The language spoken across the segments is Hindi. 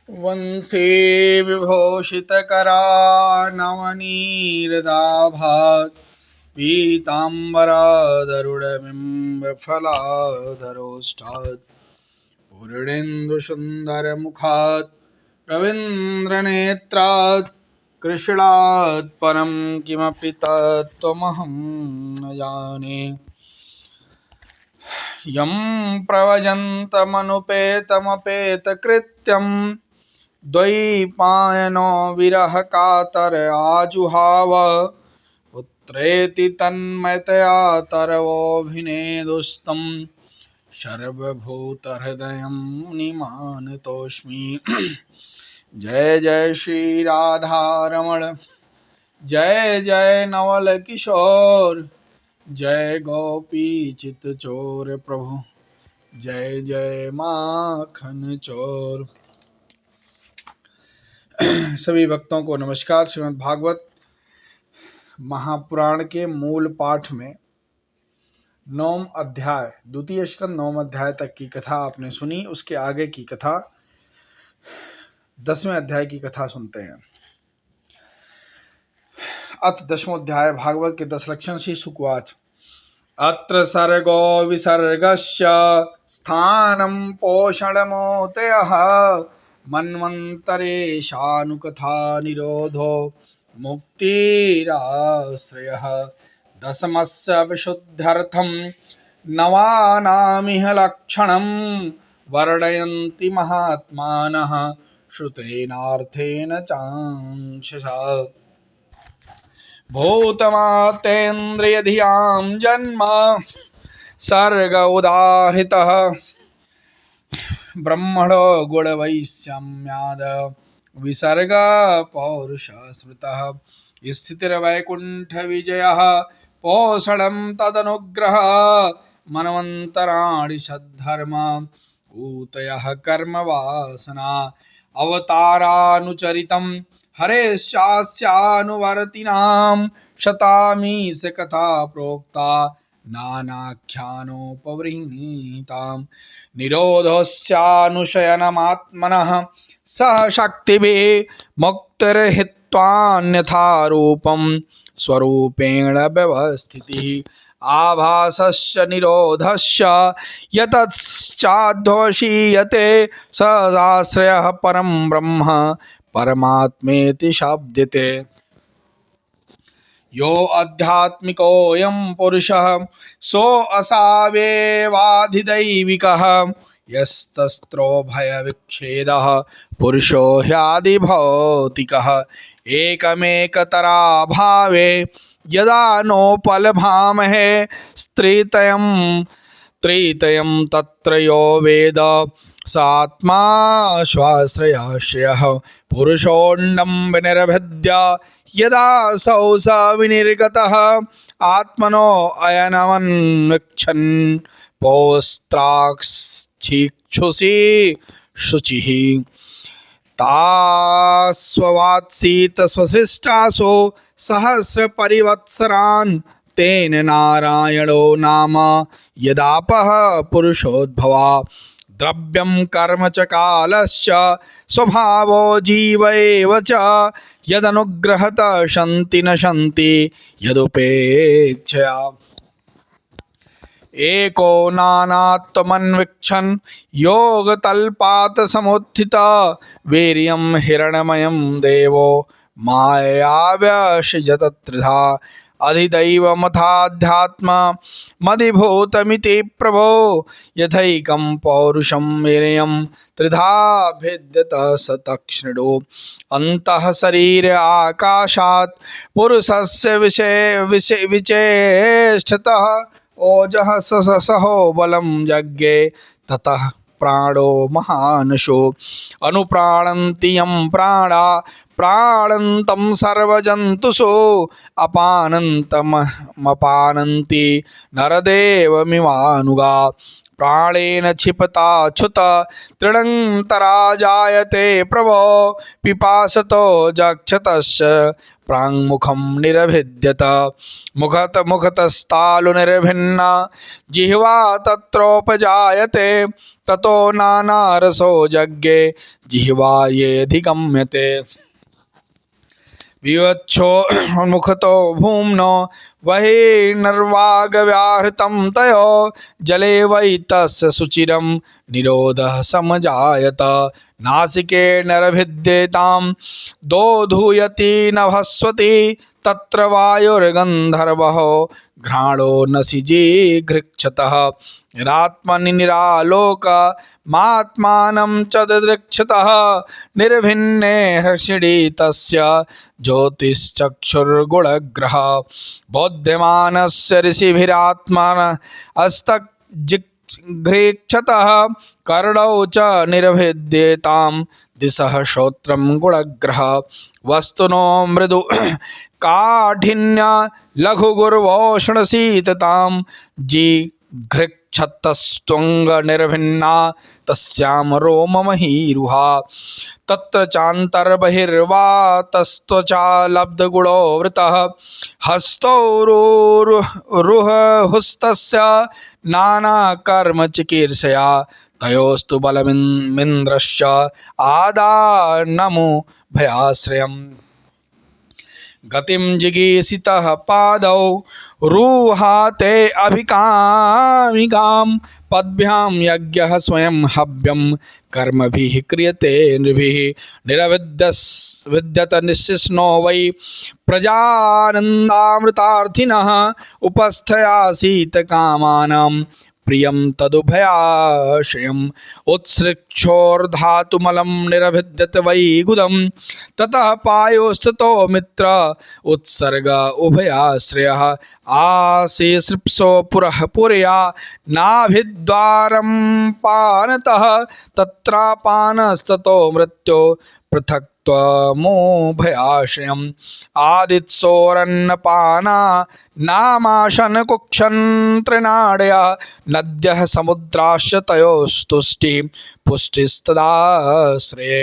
वंशी विभूषितकरा नवनीरदाभात् पीताम्बरादरुणबिम्बफलाधरोष्ठात् पूर्णेन्दुसुन्दरमुखात् रवीन्द्रनेत्रात् कृष्णात् परं किमपि तत्त्वमहं न जाने। यं प्रव्रजन्तमनुपेतमपेतकृत्यं द्वैपायनो विरहकातर आजुहाव पुत्रेति तन्मयतया तरवोऽभिनेदुस्तं सर्वभूतहृदयं मुनिमानतोऽस्मि। जय जय श्री राधारमण, जय जय नवल किशोर, जय गोपी चित चोर प्रभु, जय जय माखन चोर। सभी भक्तों को नमस्कार। श्रीमद् भागवत महापुराण के मूल पाठ में 9 अध्याय, द्वितीय स्कंद 9 अध्याय तक की कथा आपने सुनी। उसके आगे की कथा 10वें अध्याय की कथा सुनते हैं। अथ 10वां भागवत के 10 लक्षण। श्री शुकवाच। अत्र सर्गो विसर्गस्य स्थानं पोषणमोतयः मन्वन्तरेशानुकथा निरोधो मुक्तिराश्रयः। दशमस्य विशुद्ध्यर्थं नवानामिह लक्षणं वर्णयन्ति महात्मानः श्रुतेनार्थेन चांशसा। भूतमातेन्द्रियधियां जन्म सर्ग उदाहृतः ब्रह्मणो गुणवैषम्याद विसर्ग पौरुष स्मृतः। स्थितिर्वैकुण्ठ विजयः पोषणं तदनुग्रह मनवन्तराणि सद्धर्म ऊतयः कर्म वासना। अवतारानुचरितं हरेश्चास्यानुवर्तिनां शतामीश कथा प्रोक्ता नानाख्यानोपवृणीतां। निरोधस्यानुशयनमात्मनः सह शक्तिभिः मुक्तिर्हित्वान्यथा रूपं स्वरूपेण व्यवस्थितिः। आभासस्य निरोधस्य यतश्चाध्वशीयते सदाश्रयः परं ब्रह्म परमात्मेति शब्दते। यो आध्यात्मिकोऽयं पुरुषः सो असावेवाधिदैविकः यस्तस्त्रो भयविच्छेदः पुरुषो ह्यादिभौतिकः। एकमेकतराभावे यदा नोपलभामहे स्त्रीतयं त्रितयं तत्र यो वेद स आत्मा स्वाश्रयाश्रयः। पुरुषोऽण्डं विनिर्भिद्य यदा सौ स विनिर्गतः आत्मनो अयनमन्वीक्षन् पौस्त्राक्षिक्षुषि शुचिः। तास्ववात्सीत स्वशिष्टासु सहस्रपरिवत्सरान् तेन नारायणो नाम यदापः पुरुषोद्भवा। द्रव्यं कर्म च कालश्च स्वभावो जीव एव च यदनुग्रहत शन्ति न शन्ति यदुपेक्षया। एको नानात्वमन्वीक्षन् योगतल्पात् समुत्थित वीर्यं हिरण्मयं देवो माययाव्यसृजत त्रिधा। अधिदैवमथाध्यात्ममधिभूतमिति प्रभो यथैकं पौरुषं वीर्यं त्रिधा भिद्यत स तच्छृणु। अन्तः शरीर आकाशात् पुरुषस्य विचेष्टतः ओजः सहो बलं यज्ञे ततः प्राणो महानशो। अनुप्राणन्ति यं प्राणा प्राणन्तं सर्वजन्तुषु अपानन्तमपानन्ति नरदेवमिवानुगा। प्राणेन क्षिपताच्युत तृणन्तरा जायते प्रभो पिपासतो जक्षतश्च प्राङ्मुखं निरभिद्यत मुखतस्तालुनिर्भिन्न जिह्वा तत्रोपजायते ततो नानारसो यज्ञे जिह्वायेऽधिगम्यते विवक्षो मुखतो भूम्नो बहिर्नर्वागव्याहृतं तयो जले वै तस्य सुचिरं निरोधः समजायत नासिके नरभिद्येतां दोधूयति नभस्वति तत्र वायुर्गन्धर्वः घ्राणो नसिजीघृक्षतः यदात्मनि निरालोकमात्मानं च दिदृक्षतः निर्भिन्ने हर्षिणी तस्य ज्योतिश्चक्षुर्गुणग्रह बोध्यमानस्य ऋषिभिरात्मन हस्तजिघ्रेक्षतः कर्णौ च निर्भिद्येतां दिशः श्रोत्रं गुणग्रह वस्तुनो मृदु काठिन्य लघुगुर्वोष्णशीततां जिघृक्षतस्त्वंग निर्भिन्ना तस्यां रोममहीरुहा तत्र चान्तर्बहिर्वातस्त्वचा लब्धगुणो वृतः हस्तौरुरुहुस्तस्य नानाकर्मचिकीर्षया तयोस्तु बलमिन्द्रश्च आदानमु भयाश्रयम् गतिं जिगीषितः पादौ रुहाते अभिकामिकां पद्भ्यां यज्ञः स्वयं हव्यं कर्मभिः क्रियते नृभिः निरविद्यत निशिष्णो वै प्रजानन्दामृतार्थिनः उपस्थयासीत कामानां प्रियं तदुभयाश्रयम् उत्सृक्षोर्धातुमलं निरभिद्यत वै गुदं ततः पायोस्ततो मित्र उत्सर्ग उभयाश्रयः आशीसृप्सो पुरः पुरया नाभिद्वारं पानतः तत्रापानस्ततो मृत्यो पृथक्त्वमुभयाश्रयम् आदित्सोरन्नपाना नामाशन कुक्षन् त्रिनाडया नद्यः समुद्राश्च तयोस्तुष्टि पुष्टिस्तदाश्रये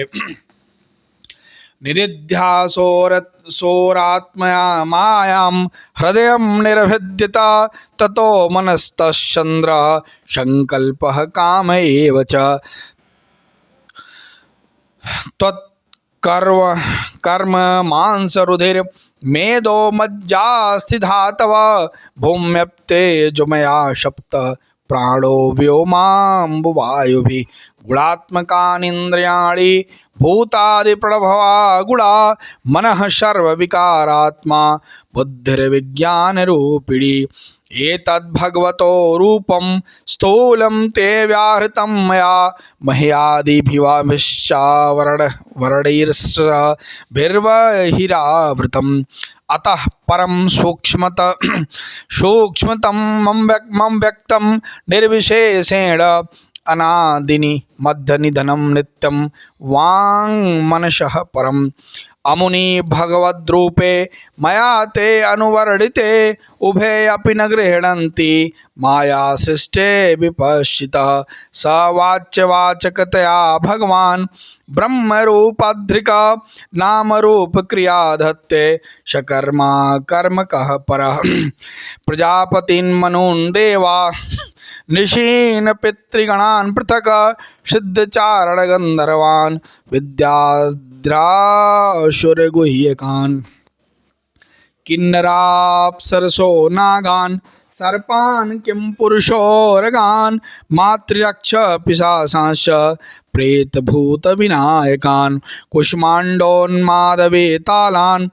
निदिध्यासोरात्मया मायां हृदयं निर्भिद्यत ततो मनस्तश्चन्द्रः संकल्पः काम एव च कर्म मांसरुधिर मेदो मज्जास्थिधातव भूम्यप्ते जुमया शप्त प्राणो व्योमाम्बुवायुभिः गुणात्मकानीन्द्रियाणि भूतादिप्रणभवा गुणा मनः सर्वविकारात्मा बुद्धिर्विज्ञानरूपिणी एतद्भगवतो रूपं स्थूलं ते व्याहृतं मया मह्यादिभिर्वाभिश्चावरणैर्भिर्वहिरावृतम् अतः परं सूक्ष्मतं मम व्यक्तं निर्विशेषेण अनादिनि मध्यनिधनं नित्यं वाङ्मनसः परम् अमुनि भगवद्रूपे मया ते अनुवर्णिते उभे अपि न गृह्णन्ति माया सृष्टे विपश्चितः स वाच्यवाचकतया भगवान् ब्रह्मरूपाद्रिक नामरूपक्रिया धत्ते सकर्मा कर्मकः परः प्रजापतीन्मनून् देवा निशीन पितृगणान् पृथक सिद्धचारण गंधर्वान् विद्याद्रासुरगुह्यकान् किन्नराप्सरसो नागान् सर्पान् किं पुरुषोरगान् मातृरक्ष पिशाचांश्च प्रेतभूतविनायकान् कुष्माण्डोन्मादवेतालान्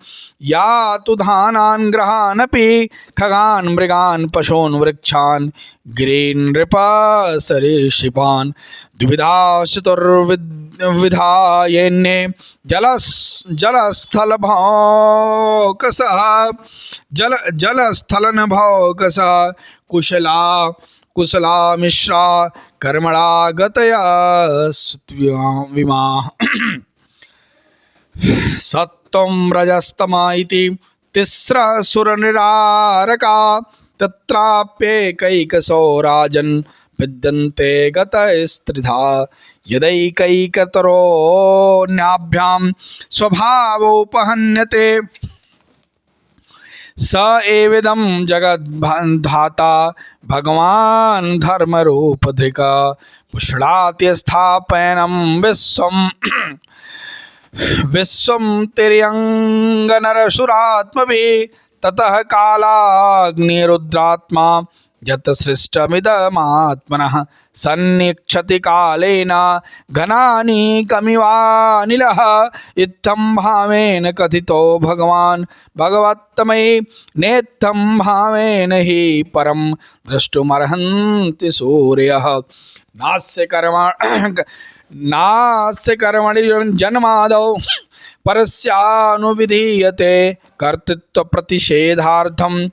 यातुधानान् ग्रहानपि खगान् मृगान् पशून् वृक्षान् गिरीन् नृपसरीसृपान् द्विविधाश्चतुर्विधायेन्ये जलस्थलनभौकसः कुशला मिश्रा कर्मणा गतया विमाः सत्वं रजस्तमा इति तिस्रः सुरनिरारका तत्राप्येकैकशो राजन् विद्यन्ते गतस्त्रिधा यदैकैकतरोऽन्याभ्यां स्वभावोपहन्यते स एवेदं जगद्धाता भगवान् धर्मरूपधृक् पुष्णात्यस्थापयनं विश्वं तिर्यङ्गनरसुरात्मभिः ततः कालाग्निरुद्रात्मा यत् सृष्टमिदमात्मनः सन्निक्षति कालेन घनानीकमिवानिलः इत्थं भावेन कथितो भगवान् भगवत्तमयि नेत्थं भावेन हि परं द्रष्टुमर्हन्ति सूर्यः नास्य कर्मणि जन्मादौ परस्यानुविधीयते कर्तृत्वप्रतिषेधार्थं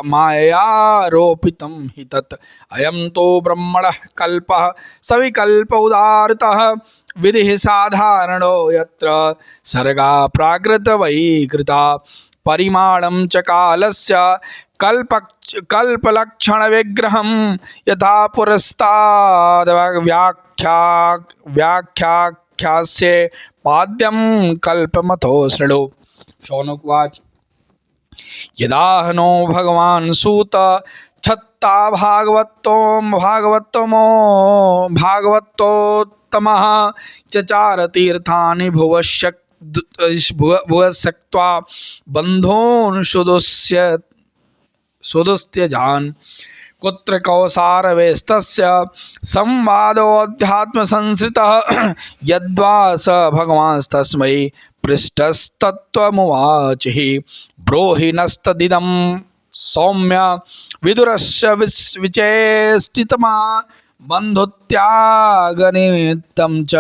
मायारोपितं हि तत् अयं तो ब्रह्मणः कल्पः सविकल्प उदारतः विधिः साधारणो यत्र सर्गा प्राकृत वैकृता परिमाणं च कालस्य कल्पलक्षणविग्रहं यथा पुरस्ताद् व्याख्यास्ये पाद्यं कल्पमथो शृणु। शौनकुवाच यदाहनो भगवान् सूत छत्ता भागवतोत्तमः चचार तीर्थानि भुवस्यक्त्वा बन्धून् सुदुस्त्यजान् कुत्र कौसारवेस्तस्य संवादोऽध्यात्मसंसृतः यद्वा स भगवांस्तस्मै पृष्ठस्तत्त्वमुवाचिः ब्रूहि नस्तदिदं सौम्य विदुरस्य विचेष्टितमा बन्धुत्यागनिमित्तं च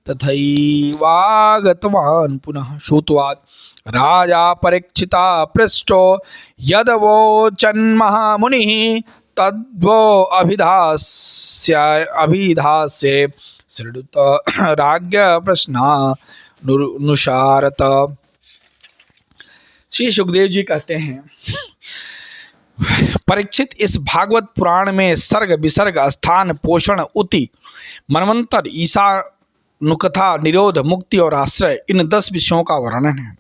तथैवागतवान् पुनः। श्रुत्वात् राजा परीक्षिता पृष्टो यदवोचन्महामुनिः तद्वो अभिधास्ये श्रुत राज्ञ प्रश्नानुसारत। श्री सुखदेव जी कहते हैं, परीक्षित, इस भागवत पुराण में सर्ग विसर्ग स्थान पोषण उति मनवंतर ईशानुकथा निरोध मुक्ति और आश्रय इन 10 विषयों का वर्णन है।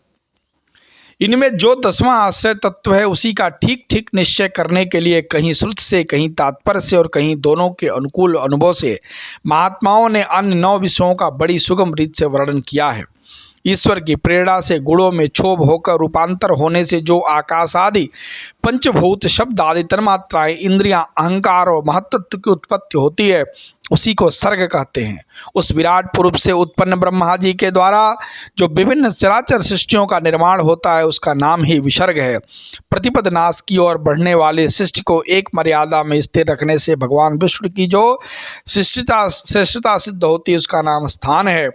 इनमें जो 10वां आश्रय तत्व है उसी का ठीक ठीक निश्चय करने के लिए कहीं श्रुत से, कहीं तात्पर्य से और कहीं दोनों के अनुकूल अनुभव से महात्माओं ने अन्य 9 विषयों का बड़ी सुगम रीत से वर्णन किया है। ईश्वर की प्रेरणा से गुणों में क्षोभ होकर रूपांतर होने से जो आकाश आदि पंचभूत शब्द आदि तन्मात्राएं इंद्रियां अहंकार और महत्त्व की उत्पत्ति होती है उसी को सर्ग कहते हैं। उस विराट पुरुष से उत्पन्न ब्रह्मा जी के द्वारा जो विभिन्न चराचर सृष्टियों का निर्माण होता है उसका नाम ही विसर्ग है। प्रतिपद नाश की ओर बढ़ने वाले सृष्टि को एक मर्यादा में स्थिर रखने से भगवान विष्णु की जो श्रेष्ठता सिद्ध होती है उसका नाम स्थान है।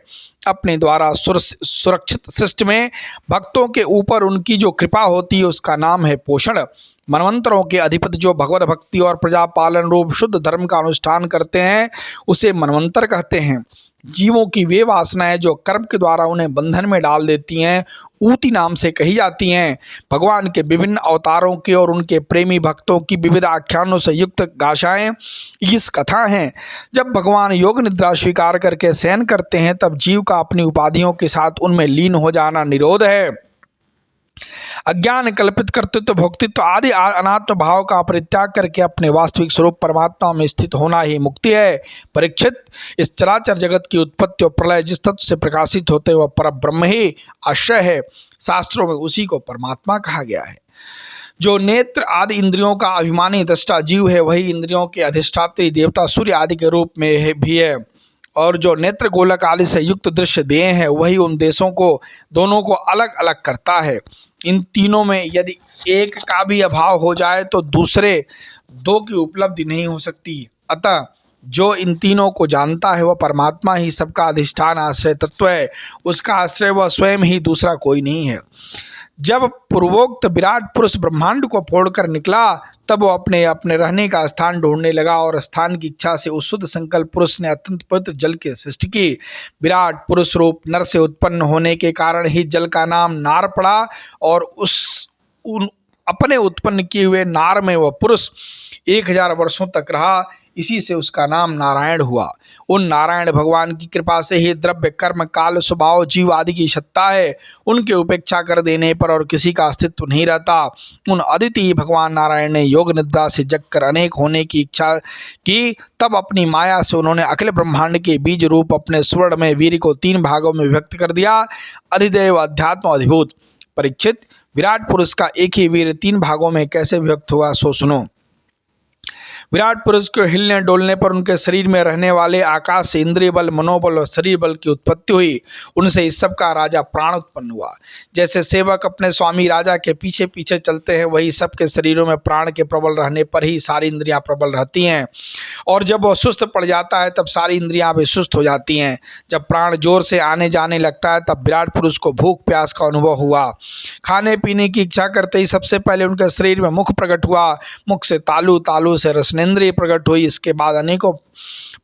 अपने द्वारा सुरक्षित सृष्टि में भक्तों के ऊपर उनकी जो कृपा होती है उसका नाम है पोषण। मनवंतरों के अधिपति जो भगवत भक्ति और प्रजा पालन रूप शुद्ध धर्म का अनुष्ठान करते हैं उसे मनवंतर कहते हैं। जीवों की वे वासनाएं जो कर्म के द्वारा उन्हें बंधन में डाल देती हैं ऊती नाम से कही जाती हैं। भगवान के विभिन्न अवतारों के और उनके प्रेमी भक्तों की विविध आख्यानों से युक्त गाथाएं इस कथा हैं। जब भगवान योग निद्रा स्वीकार करके शयन करते हैं तब जीव का अपनी उपाधियों के साथ उनमें लीन हो जाना निरोध है। अज्ञान कल्पित कर्तृत्व भोक्तित्व आदि अनात्म भाव का परित्याग करके अपने वास्तविक स्वरूप परमात्मा में स्थित होना ही मुक्ति है। परीक्षित, इस चराचर जगत की उत्पत्ति और प्रलय जिस तत्व से प्रकाशित होते वह परब्रह्म ही आश्रय है। शास्त्रों में उसी को परमात्मा कहा गया है। जो नेत्र आदि इंद्रियों का अभिमानी दृष्टा जीव है वही इंद्रियों के अधिष्ठात्री देवता सूर्य आदि के रूप में भी है। और जो नेत्र गोलक आदि से युक्त दृश्य देह है वही उन देशों को दोनों को अलग अलग करता है। इन तीनों में यदि एक का भी अभाव हो जाए तो दूसरे 2 की उपलब्धि नहीं हो सकती। अतः जो इन तीनों को जानता है वह परमात्मा ही सबका अधिष्ठान आश्रय तत्व है। उसका आश्रय वह स्वयं ही, दूसरा कोई नहीं है। जब पूर्वोक्त विराट पुरुष ब्रह्मांड को फोड़कर निकला तब वो अपने अपने रहने का स्थान ढूंढने लगा और स्थान की इच्छा से उस शुद्ध संकल्प पुरुष ने अत्यंत पवित्र जल की सृष्टि की। विराट पुरुष रूप नर से उत्पन्न होने के कारण ही जल का नाम नार पड़ा और अपने उत्पन्न किए हुए नार में वह पुरुष 1000 वर्षों तक रहा, इसी से उसका नाम नारायण हुआ। उन नारायण भगवान की कृपा से ही द्रव्य कर्म काल स्वभाव जीव आदि की सत्ता है, उनके उपेक्षा कर देने पर और किसी का अस्तित्व नहीं रहता। उन अद्वितीय भगवान नारायण ने योग निद्रा से जगकर अनेक होने की इच्छा की, तब अपनी माया से उन्होंने अखिल ब्रह्मांड के बीज रूप अपने स्वर्ण में वीर को 3 भागों में विभक्त कर दिया। अधिदेव अध्यात्म अधिभूत। परीक्षित, विराट पुरुष का एक ही वीर 3 भागों में कैसे विभक्त हुआ सो सुनो। विराट पुरुष के हिलने डोलने पर उनके शरीर में रहने वाले आकाश से इंद्रिय बल, मनोबल और शरीर बल की उत्पत्ति हुई। उनसे इस सब का राजा प्राण उत्पन्न हुआ। जैसे सेवक अपने स्वामी राजा के पीछे पीछे चलते हैं, वही सबके शरीरों में प्राण के प्रबल रहने पर ही सारी इंद्रियां प्रबल रहती हैं, और जब वह सुस्त पड़ जाता है तब सारी इंद्रियां भी सुस्त हो जाती हैं। जब प्राण जोर से आने जाने लगता है तब विराट पुरुष को भूख प्यास का अनुभव हुआ। खाने पीने की इच्छा करते ही सबसे पहले उनके शरीर में मुख प्रकट हुआ। मुख से तालु, तालु से रसनेंद्रिय प्रकट हुई। इसके बाद अनेकों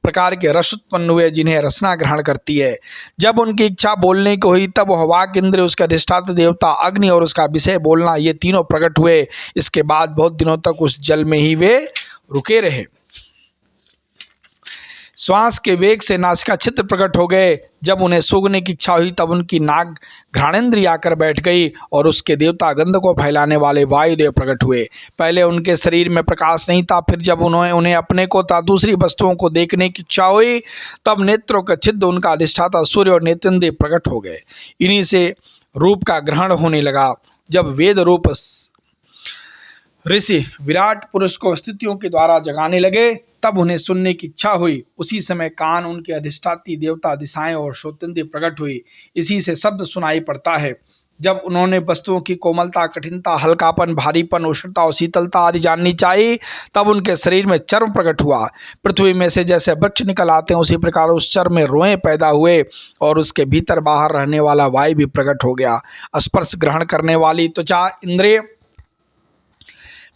प्रकार के रस उत्पन्न हुए जिन्हें रसना ग्रहण करती है। जब उनकी इच्छा बोलने की हुई तब वह वाक इंद्रिय, उसके अधिष्ठाता देवता अग्नि और उसका विषय बोलना, ये तीनों प्रकट हुए। इसके बाद बहुत दिनों तक उस जल में ही वे रुके रहे। श्वास के वेग से नासिका छिद्र प्रकट हो गए। जब उन्हें सूंघने की इच्छा हुई तब उनकी नाक घ्राणेंद्रिय आकर बैठ गई और उसके देवता गंध को फैलाने वाले वायुदेव प्रकट हुए। पहले उनके शरीर में प्रकाश नहीं था, फिर जब उन्हें अपने को तथा दूसरी वस्तुओं को देखने की इच्छा हुई तब नेत्रों का छिद्र, उनका अधिष्ठाता सूर्य और नेत्रेंद्रिय प्रकट हो गए। इन्हीं से रूप का ग्रहण होने लगा। जब वेद रूप ऋषि विराट पुरुष को स्थितियों के द्वारा जगाने लगे तब उन्हें सुनने की इच्छा हुई। उसी समय कान, उनके अधिष्ठाती देवता, दिशाएं और श्रोतेंद्रिय प्रकट हुई। इसी से शब्द सुनाई पड़ता है। जब उन्होंने वस्तुओं की कोमलता, कठिनता, हल्कापन, भारीपन, उष्णता और शीतलता आदि जाननी चाहिए तब उनके शरीर में चर्म प्रकट हुआ। पृथ्वी में से जैसे वृक्ष निकल आते हैं उसी प्रकार उस चर्म में रोएं पैदा हुए और उसके भीतर बाहर रहने वाला वायु भी प्रकट हो गया। स्पर्श ग्रहण करने वाली त्वचा इंद्रिय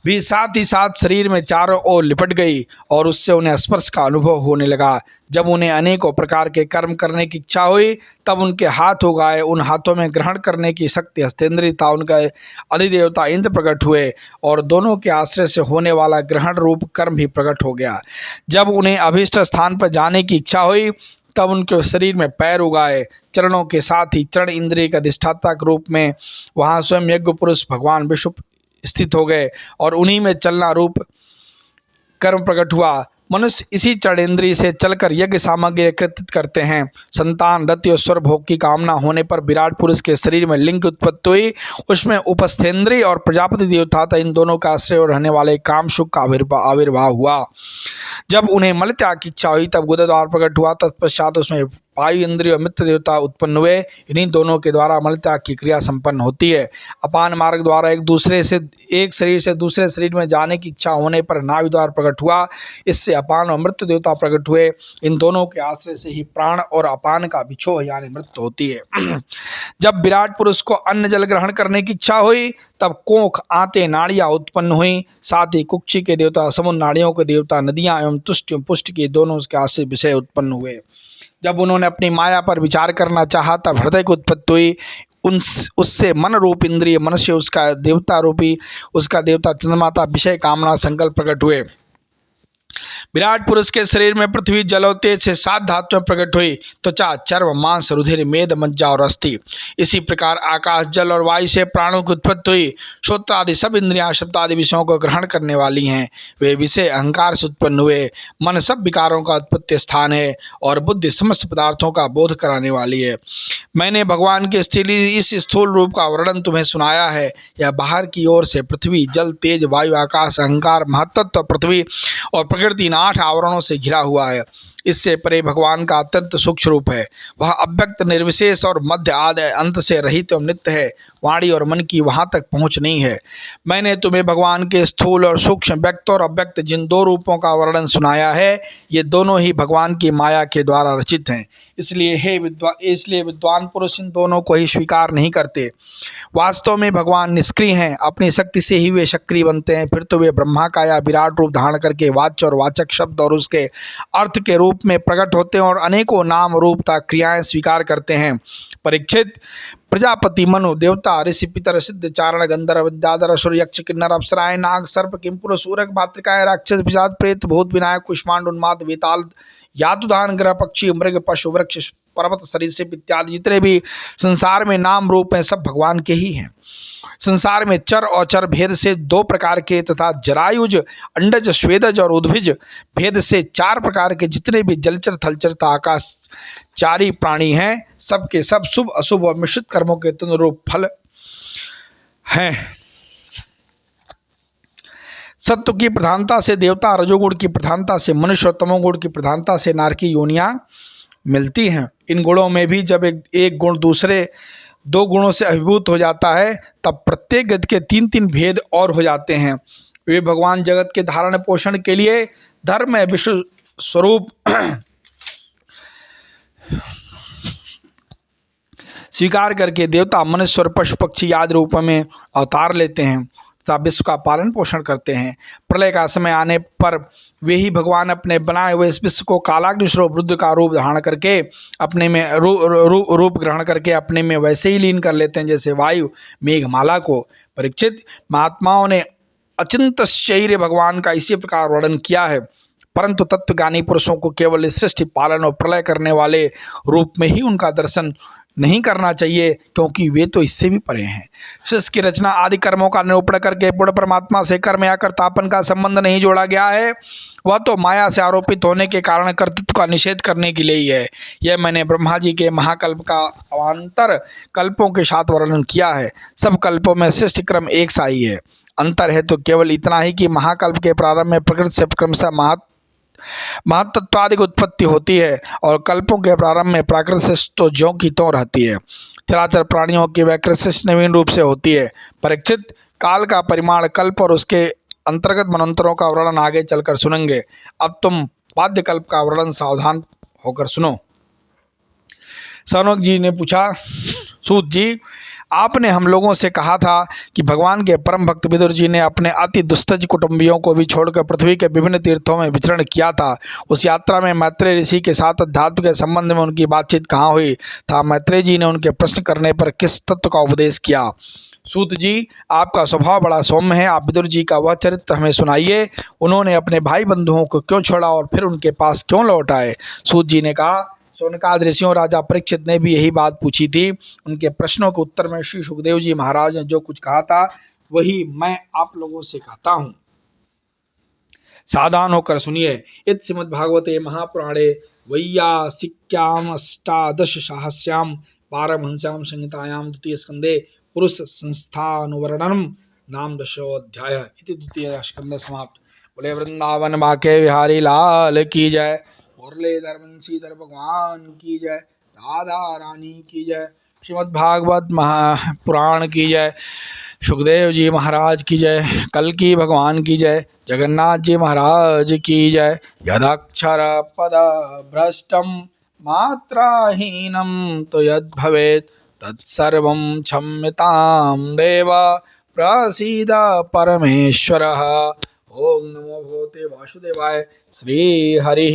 भी साथ ही साथ शरीर में चारों ओर लिपट गई और उससे उन्हें स्पर्श का अनुभव होने लगा। जब उन्हें अनेकों प्रकार के कर्म करने की इच्छा हुई तब उनके हाथ हो गए। उन हाथों में ग्रहण करने की शक्ति हस्तेंद्रिय था। उनके अधिदेवता इंद्र प्रकट हुए और दोनों के आश्रय से होने वाला ग्रहण रूप कर्म भी प्रकट हो गया। जब उन्हें अभीष्ट स्थान पर जाने की इच्छा हुई तब उनके शरीर में पैर उगाए। चरणों के साथ ही चरण इंद्रिय के अधिष्ठाता के रूप में वहाँ स्वयं यज्ञ पुरुष भगवान विष्णु स्थित हो गए और उन्हीं में चलना रूप कर्म प्रकट हुआ। मनुष्य इसी चरणेंद्रिय से चलकर यज्ञ सामग्री एकत्रित करते हैं। संतान, रति और स्वर भोग की कामना होने पर विराट पुरुष के शरीर में लिंग की उत्पत्ति हुई। उसमें उपस्थेंद्रिय और प्रजापति देवता था, इन दोनों का आश्रय रहने वाले काम सुख का आविर्भाव हुआ। जब उन्हें मल त्याग की इच्छा हुई तब गुदद्वार प्रकट हुआ। तत्पश्चात उसमें वायु इंद्रिय और मित्र देवता उत्पन्न हुए। इन्हीं दोनों के द्वारा मल त्याग की क्रिया संपन्न होती है। अपान मार्ग द्वारा एक शरीर से दूसरे शरीर में जाने की इच्छा होने पर नाभि द्वार प्रकट हुआ। इससे अपान और मृत्यु देवता प्रकट हुए। इन दोनों के आश्रय से ही प्राण और अपान का बिछोह यानी मृत्यु होती है। जब विराट पुरुष को अन्न जल ग्रहण करने की इच्छा हुई तब कोख, आंतें, नाड़ियां उत्पन्न हुई। साथ ही कुक्षी के देवता, समुद्र नाड़ियों के देवता, नदियां एवं तुष्ट एवं पुष्ट के दोनों उसके आश्रय विषय उत्पन्न हुए। जब उन्होंने अपनी माया पर विचार करना चाहा तब हृदय की उत्पत्ति हुई। उससे मन रूप इंद्रिय, मनुष्य उसका देवता चंद्रमाता विषय कामना संकल्प प्रकट हुए। विराट पुरुष के शरीर में पृथ्वी, जल और तेज से 7 धातुएं प्रकट हुई। त्वचा, चर्म, मांस, रुधिर, मेद, मज्जा और अस्थि। इसी प्रकार आकाश, जल और वायु से प्राणों की उत्पत्ति हुई। श्रोत्र आदि सब इंद्रियां शब्द आदि विषयों को ग्रहण करने वाली हैं। वे विषय अहंकार से उत्पन्न हुए। मन सब विकारों का उत्पत्ति स्थान है और बुद्धि समस्त पदार्थों का बोध कराने वाली है। मैंने भगवान के इस स्थूल रूप का वर्णन तुम्हें सुनाया है। यह बाहर की ओर से पृथ्वी, जल, तेज, वायु, आकाश, अहंकार, महत्त्व, पृथ्वी और प्रकृति इन 8 आवरणों से घिरा हुआ है। इससे परे भगवान का अत्यंत सूक्ष्म रूप है। वह अव्यक्त, निर्विशेष और मध्य आदि अंत से रहित एवं नित्य है। वाणी और मन की वहां तक पहुंच नहीं है। मैंने तुम्हें भगवान के स्थूल और सूक्ष्म, व्यक्त और अव्यक्त जिन 2 रूपों का वर्णन सुनाया है, ये दोनों ही भगवान की माया के द्वारा रचित हैं। इसलिए विद्वान पुरुष इन दोनों को ही स्वीकार नहीं करते। वास्तव में भगवान निष्क्रिय हैं। अपनी शक्ति से ही वे सक्रिय बनते हैं। फिर तो वे ब्रह्मा का या विराट रूप धारण करके वाच्य और वाचक शब्द और उसके अर्थ के रूप में प्रकट होते हैं और अनेकों नाम, रूप तथा क्रियाएं स्वीकार करते हैं। परीक्षित, प्रजापति मनु देवता ऋषि पितर सिद्ध चारण गंधर्व विद्याधर असुर यक्ष किन्नर अप्सराएं नाग सर्प किंपुर सूरक मातृकाएं राक्षस पिशाच प्रेत भूत विनायक कुष्मांड उन्माद वेताल यातुधान ग्रह पक्षी मृग पशु वृक्ष पर्वत सरीसृप इत्यादि जितने भी संसार में नाम रूप हैं सब भगवान के ही हैं। संसार में चर और चर भेद से 2 प्रकार के तथा जरायुज अंडज स्वेदज और उद्भिज भेद से 4 प्रकार के जितने भी जलचर थलचर तथा आकाशचारी प्राणी हैं सबके सब शुभ अशुभ और मिश्रित कर्मों के तनुरूप फल हैं। सत्व की प्रधानता से देवता, रजोगुण की प्रधानता से मनुष्य और तमोगुण की प्रधानता से नारकी योनियां मिलती हैं। इन गुणों में भी जब एक गुण दूसरे 2 गुणों से अभिभूत हो जाता है तब प्रत्येक गति के 3-3 भेद और हो जाते हैं। वे भगवान जगत के धारण पोषण के लिए धर्म में विश्व स्वरूप स्वीकार करके देवता मनुष्य और पशु पक्षी आदि रूप में अवतार लेते हैं तथा विश्व का पालन पोषण करते हैं। प्रलय का समय आने पर वे ही भगवान अपने बनाए हुए इस विश्व को कालाग्नि स्वरूप रुद्र का रूप धारण करके अपने में रूप ग्रहण करके अपने में वैसे ही लीन कर लेते हैं जैसे वायु मेघमाला को। परीक्षित, महात्माओं ने अचिंत शरीर भगवान का इसी प्रकार वर्णन किया है, परंतु तत्वज्ञानी पुरुषों को केवल इस सृष्टि पालन और प्रलय करने वाले रूप में ही उनका दर्शन नहीं करना चाहिए, क्योंकि वे तो इससे भी परे हैं। सृष्टि की रचना आदि कर्मों का निरूपण करके पूर्ण परमात्मा से कर्म या कर्तापन का संबंध नहीं जोड़ा गया है, वह तो माया से आरोपित होने के कारण कर्तृत्व का निषेध करने के लिए ही है। यह मैंने ब्रह्मा जी के महाकल्प का अवान्तर कल्पों के साथ वर्णन किया है। सब कल्पों में सृष्टि क्रम एक सा ही है। अंतर है तो केवल इतना ही कि महाकल्प के प्रारंभ में प्रकृति से क्रमशः महत्त्वादिक उत्पत्ति होती है और कल्पों के प्रारंभ में प्राकृत से तो ज्यों की त्यों रहती है। चराचर प्राणियों की वैकृत नवीन रूप से होती है। परीक्षित, काल का परिमाण कल्प और उसके अंतर्गत मनंतरों का वर्णन आगे चलकर सुनेंगे। अब तुम पाद्य कल्प का वर्णन सावधान होकर सुनो। सौनक जी ने पूछा, सूत जी, आपने हम लोगों से कहा था कि भगवान के परम भक्त विदुर जी ने अपने अति दुस्तज कुटुंबियों को भी छोड़कर पृथ्वी के विभिन्न तीर्थों में विचरण किया था। उस यात्रा में मैत्रेय ऋषि के साथ अध्यात्म के संबंध में उनकी बातचीत कहाँ हुई था? मैत्रेय जी ने उनके प्रश्न करने पर किस तत्व का उपदेश किया? सूत जी, आपका स्वभाव बड़ा सौम्य है, आप विदुर जी का वह चरित्र हमें सुनाइए। उन्होंने अपने भाई बंधुओं को क्यों छोड़ा और फिर उनके पास क्यों लौट आए? सूत जी ने कहा, शौनकादि ऋषियों राजा परीक्षित ने भी यही बात पूछी थी। उनके प्रश्नों के उत्तर में श्री सुखदेव जी महाराज ने जो कुछ कहा था वही मैं आप लोगों से कहता हूँ, सावधान होकर सुनिए। इत श्रीमद्भागवते महापुराणे वैयासिक्याम अष्टादश सहस्राम पारमहंस्याम संहितायां द्वितीय स्कंदे पुरुष संस्थानुवर्णनम नाम 10वाध्याय इति द्वितीय स्कंद समाप्त। बोले वृंदावन बाके बिहारी लाल की जय, मुरलीधर बंशीधर भगवान की जय, राधा रानी की जय, श्रीमद्भागवत महापुराण की जय, सुखदेव जी महाराज की जय, कल्की भगवान की जय, जगन्नाथ जी महाराज की जय। यदक्षर पद भ्रष्टम मात्राहीनम तो यद भवेत् तत्सर्वं क्षम्यतां देव प्रसीद परमेश्वरः। ओम नमो भगवते वासुदेवाय। श्री हरि।